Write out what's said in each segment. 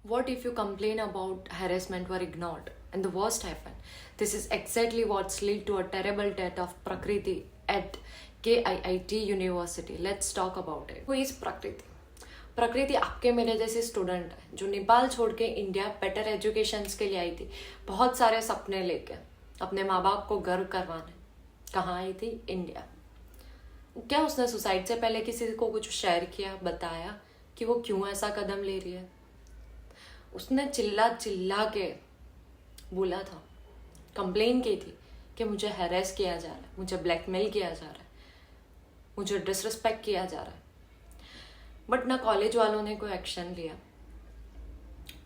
What if you complain about harassment were ignored and the worst happened? This is exactly what's led to a terrible death of Prakriti at KIIT University. Let's talk about it. Who is Prakriti? प्रकृति आपके मेरे जैसी student है जो नेपाल छोड़ के India better education के लिए आई थी, बहुत सारे सपने लेके अपने माँ बाप को गर्व करवाने। कहाँ आई थी? इंडिया। क्या उसने सुसाइड से पहले किसी को कुछ शेयर किया, बताया कि वो क्यों ऐसा कदम ले रही है? उसने चिल्ला चिल्ला के बोला था, कंप्लेन की थी कि मुझे हैरेस किया जा रहा है, मुझे ब्लैकमेल किया जा रहा है, मुझे डिसरिस्पेक्ट किया जा रहा है। बट ना कॉलेज वालों ने कोई एक्शन लिया।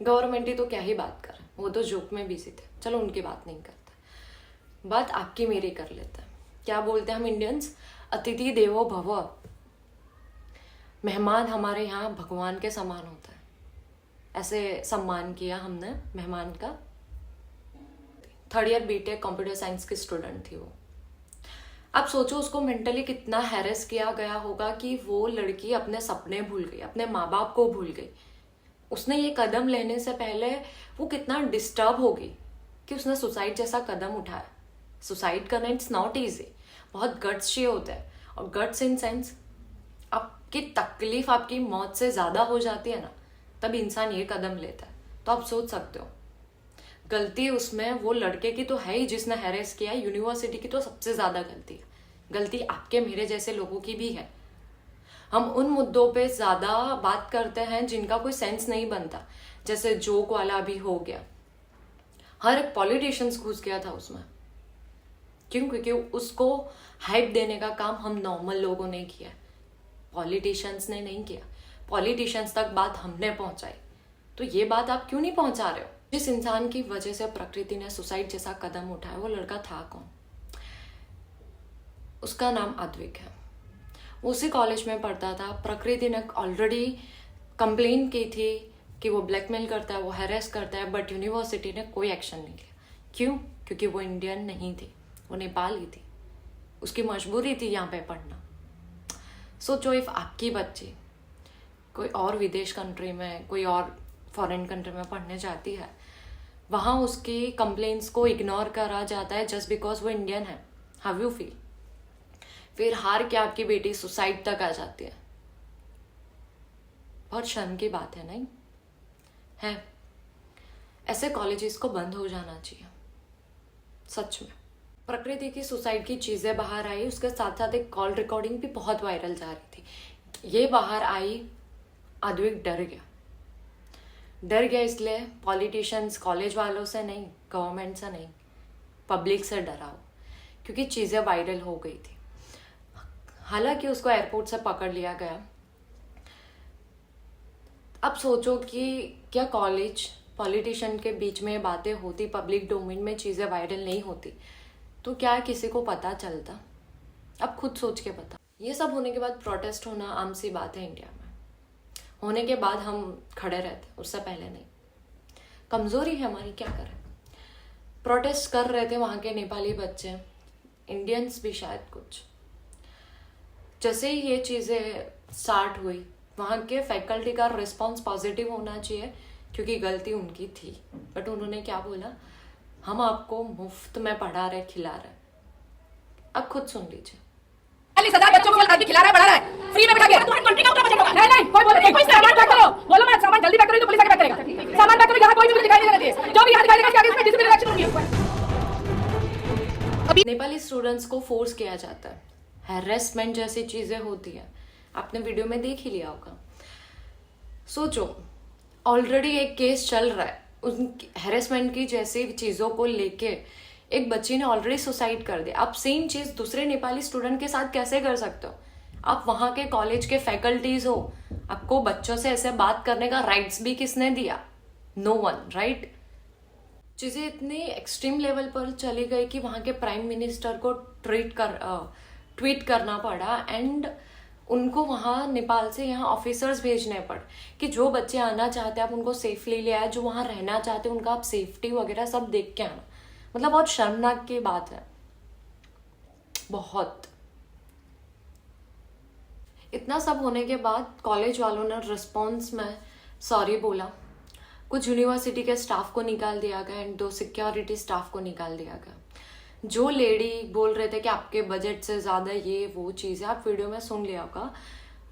गवर्नमेंट ही तो क्या ही बात कर, वो तो जोक में बिजी थे। चलो उनकी बात नहीं करते, बात आपकी मेरी कर लेते हैं। क्या बोलते हैं हम इंडियंस? अतिथि देवो भव। मेहमान हमारे यहाँ भगवान के समान होता है, ऐसे सम्मान किया हमने मेहमान का। 3rd year B Tech computer science की स्टूडेंट थी वो। आप सोचो उसको मेंटली कितना हैरेस किया गया होगा कि वो लड़की अपने सपने भूल गई, अपने माँ बाप को भूल गई। उसने ये कदम लेने से पहले वो कितना डिस्टर्ब होगी कि उसने सुसाइड जैसा कदम उठाया। सुसाइड करना इट्स नॉट ईजी, बहुत गट्स चाहिए होता है। और गट्स इन सेंस आपकी तकलीफ आपकी मौत से ज़्यादा हो जाती है ना, तब इंसान ये कदम लेता है। तो आप सोच सकते हो गलती उसमें वो लड़के की तो है ही जिसने हैरेस किया, यूनिवर्सिटी की तो सबसे ज़्यादा गलती है। गलती आपके मेरे जैसे लोगों की भी है। हम उन मुद्दों पे ज़्यादा बात करते हैं जिनका कोई सेंस नहीं बनता, जैसे जोक वाला भी हो गया। हर एक पॉलिटिशियंस घुस गया था उसमें। क्यों? क्योंकि उसको हाइप देने का काम हम नॉर्मल लोगों ने किया, पॉलिटिशियंस ने नहीं किया। पॉलिटिशियंस तक बात हमने पहुंचाई, तो ये बात आप क्यों नहीं पहुंचा रहे हो? जिस इंसान की वजह से प्रकृति ने सुसाइड जैसा कदम उठाया, वो लड़का था कौन? उसका नाम अद्विक है। वो उसी कॉलेज में पढ़ता था। प्रकृति ने ऑलरेडी कंप्लेन की थी कि वो ब्लैकमेल करता है, वो हैरेस करता है, बट यूनिवर्सिटी ने कोई एक्शन नहीं लिया। क्यों? क्योंकि वो इंडियन नहीं थी, वो नेपाली थी। उसकी मजबूरी थी यहाँ पे पढ़ना। सोचो इफ आपकी बच्ची कोई और विदेश कंट्री में, कोई और फॉरेन कंट्री में पढ़ने जाती है, वहाँ उसकी कंप्लेंट्स को इग्नोर करा जाता है जस्ट बिकॉज वो इंडियन है। How you feel? फिर हार के आपकी बेटी सुसाइड तक आ जाती है। बहुत शर्म की बात है, नहीं है? ऐसे कॉलेजेस को बंद हो जाना चाहिए सच में। प्रकृति की सुसाइड की चीज़ें बाहर आई, उसके साथ साथ एक कॉल रिकॉर्डिंग भी बहुत वायरल जा रही थी। ये बाहर आई, अद्विक डर गया इसलिए पॉलिटिशियंस, कॉलेज वालों से नहीं, गवर्नमेंट से नहीं, पब्लिक से डरा हो, क्योंकि चीज़ें वायरल हो गई थी। हालांकि उसको एयरपोर्ट से पकड़ लिया गया। अब सोचो कि क्या कॉलेज पॉलिटिशियन के बीच में बातें होती, पब्लिक डोमेन में चीज़ें वायरल नहीं होती, तो क्या किसी को पता चलता? अब खुद सोच के बता। ये सब होने के बाद प्रोटेस्ट होना आम सी बात है इंडिया में। होने के बाद हम खड़े रहते, उससे पहले नहीं। कमज़ोरी है हमारी, क्या करें। प्रोटेस्ट कर रहे थे वहाँ के नेपाली बच्चे, इंडियंस भी शायद कुछ। जैसे ही ये चीज़ें स्टार्ट हुई, वहाँ के फैकल्टी का रिस्पॉन्स पॉजिटिव होना चाहिए क्योंकि गलती उनकी थी। बट उन्होंने क्या बोला? हम आपको मुफ्त में पढ़ा रहे, खिला रहे। अब खुद सुन लीजिए। 40,000 बच्चों को आदमी खिला रहा है, पढ़ा रहा है, फ्री में बिठा के। तुम्हारी कंट्री का ऊपर बजट होगा। नहीं कोई बोले कोई सामान पैक करो, बोलो मत, सामान जल्दी पैक करो तो पुलिस आके पैक करेगा। सामान पैक करो, यहाँ कोई भी दिखाई नहीं देगा। जो भी यहाँ दिखाई देगा इसके आगे इसमें डिसिप्लिन एक्शन होगी। अभी नेपाली स्टूडेंट्स को फोर्स किया जाता है, हैरेसमेंट जैसी चीज़ें होती है। आपने वीडियो में देख ही लिया होगा। सोचो ऑलरेडी एक केस चल रहा है उन हैरेसमेंट की जैसी चीज़ों को लेके। एक बच्ची ने ऑलरेडी सुसाइड कर दिया। आप सेम चीज़ दूसरे नेपाली स्टूडेंट के साथ कैसे कर सकते हो? आप वहाँ के कॉलेज के फैकल्टीज हो, आपको बच्चों से ऐसे बात करने का राइट्स भी किसने दिया? No one, right? चीज़ें इतनी एक्सट्रीम लेवल पर चली गई कि वहाँ के प्राइम मिनिस्टर को ट्वीट करना पड़ा एंड उनको वहाँ नेपाल से यहाँ ऑफिसर्स भेजने पड़े कि जो बच्चे आना चाहते हैं आप उनको सेफली ले आए, जो वहाँ रहना चाहते हैं उनका आप सेफ्टी वगैरह सब देख के आना। मतलब बहुत शर्मनाक की बात है, बहुत। इतना सब होने के बाद कॉलेज वालों ने रिस्पॉन्स में सॉरी बोला, कुछ यूनिवर्सिटी के स्टाफ को निकाल दिया गया एंड 2 सिक्योरिटी स्टाफ को निकाल दिया गया। जो लेडी बोल रहे थे कि आपके बजट से ज़्यादा ये वो चीज़ है, आप वीडियो में सुन लिया होगा,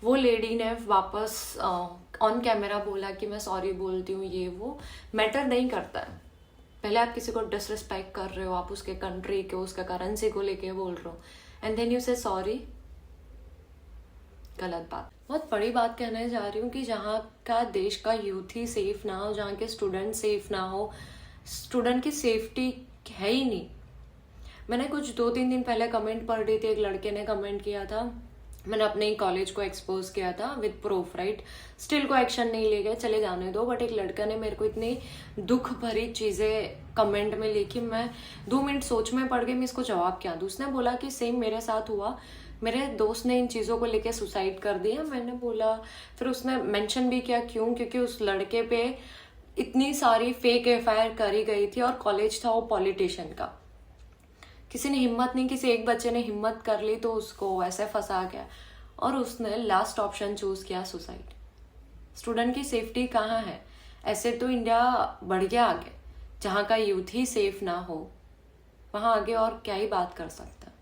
वो लेडी ने वापस ऑन कैमरा बोला कि मैं सॉरी बोलती हूँ, ये वो मैटर नहीं करता है। पहले आप किसी को डिसरिस्पेक्ट कर रहे हो, आप उसके कंट्री के उसका करेंसी को लेके बोल रहे हो एंड देन यू से सॉरी, गलत बात। बहुत बड़ी बात कहने जा रही हूँ कि जहाँ का देश का यूथ ही सेफ ना हो, जहाँ के स्टूडेंट सेफ ना हो, स्टूडेंट की सेफ्टी है ही नहीं। मैंने कुछ 2-3 दिन पहले कमेंट पढ़ रही थी, एक लड़के ने कमेंट किया था, मैंने अपने ही कॉलेज को एक्सपोज किया था विद प्रूफ, राइट, स्टिल को एक्शन नहीं ले गए, चले जाने दो, बट एक लड़का ने मेरे को इतनी दुख भरी चीज़ें कमेंट में लिखी, मैं 2 मिनट सोच में पड़ गई मैं इसको जवाब क्या दूँ। उसने बोला कि सेम मेरे साथ हुआ, मेरे दोस्त ने इन चीज़ों को लेके सुसाइड कर दिया। मैंने बोला, फिर उसने मेंशन भी किया क्यों, क्योंकि उस लड़के पे इतनी सारी फेक एफआईआर करी गई थी और कॉलेज था वो पॉलिटिशियन का। किसी ने हिम्मत नहीं, किसी एक बच्चे ने हिम्मत कर ली तो उसको ऐसे फंसा गया और उसने लास्ट ऑप्शन चूज किया सुसाइड। स्टूडेंट की सेफ्टी कहाँ है? ऐसे तो इंडिया बढ़ गया आगे, जहाँ का यूथ ही सेफ ना हो वहाँ आगे और क्या ही बात कर सकता है।